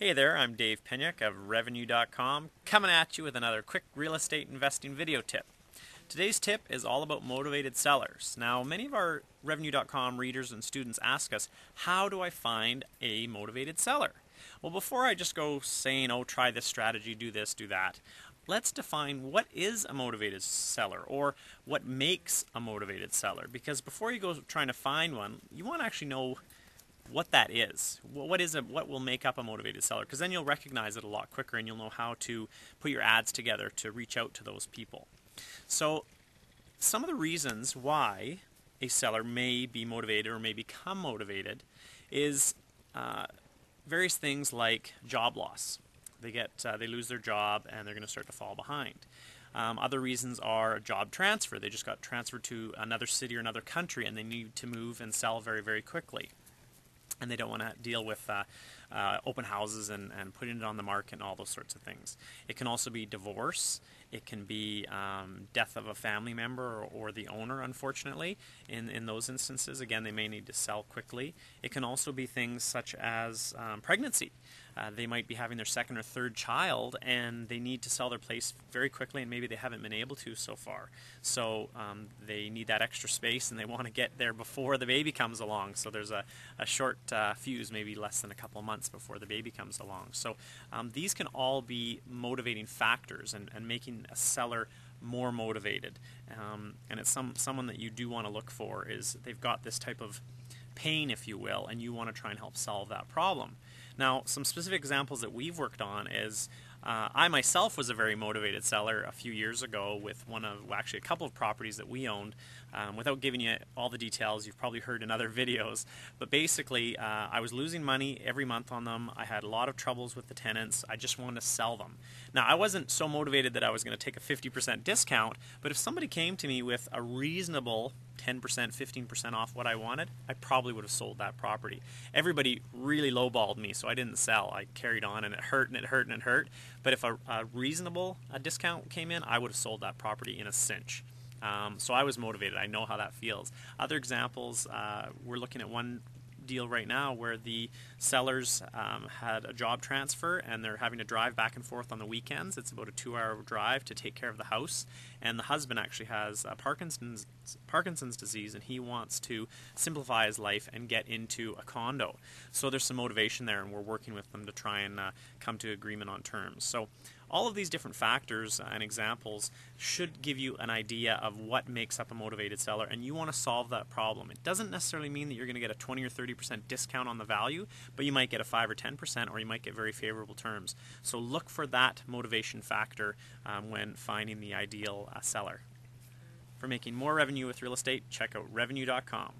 Hey there, I'm Dave Piniuk of Revenue.com, coming at you with another quick real estate investing video tip. Today's tip is all about motivated sellers. Now, many of our Revenue.com readers and students ask us, how do I find a motivated seller? Well, before I just go saying, oh, try this strategy, do this, do that, let's define what is a motivated seller or what makes a motivated seller. Because before you go trying to find one, you want to actually know what that is. What will make up a motivated seller? Because then you'll recognize it a lot quicker and you'll know how to put your ads together to reach out to those people. So some of the reasons why a seller may be motivated or may become motivated is various things like job loss. They lose their job and they're going to start to fall behind. Other reasons are a job transfer. They just got transferred to another city or another country and they need to move and sell very, very quickly. And they don't want to deal with open houses and putting it on the market and all those sorts of things. It can also be divorce. It can be death of a family member or the owner, unfortunately. In those instances, again, they may need to sell quickly. It can also be things such as pregnancy. They might be having their second or third child and they need to sell their place very quickly and maybe they haven't been able to so far. So they need that extra space and they want to get there before the baby comes along. So there's a short fuse, maybe less than a couple of months before the baby comes along. So these can all be motivating factors and making a seller more motivated. And it's someone that you do want to look for is they've got this type of pain, if you will, and you want to try and help solve that problem. Now, some specific examples that we've worked on is I myself was a very motivated seller a few years ago with actually a couple of properties that we owned. Without giving you all the details, you've probably heard in other videos, but basically I was losing money every month on them. I had a lot of troubles with the tenants. I just wanted to sell them. Now, I wasn't so motivated that I was going to take a 50% discount, but if somebody came to me with a reasonable 10%, 15% off what I wanted, I probably would have sold that property. Everybody really lowballed me, so I didn't sell. I carried on, and it hurt, and it hurt, and it hurt. But if a reasonable discount came in, I would have sold that property in a cinch. So I was motivated. I know how that feels. Other examples, we're looking at one deal right now where the sellers had a job transfer and they're having to drive back and forth on the weekends. It's about a 2-hour drive to take care of the house, and the husband actually has Parkinson's disease and he wants to simplify his life and get into a condo. So there's some motivation there and we're working with them to try and come to agreement on terms. So all of these different factors and examples should give you an idea of what makes up a motivated seller, and you want to solve that problem. It doesn't necessarily mean that you're going to get a 20 or 30% discount on the value, but you might get a 5 or 10%, or you might get very favorable terms. So look for that motivation factor when finding the ideal seller. For making more revenue with real estate, check out Revenue.com.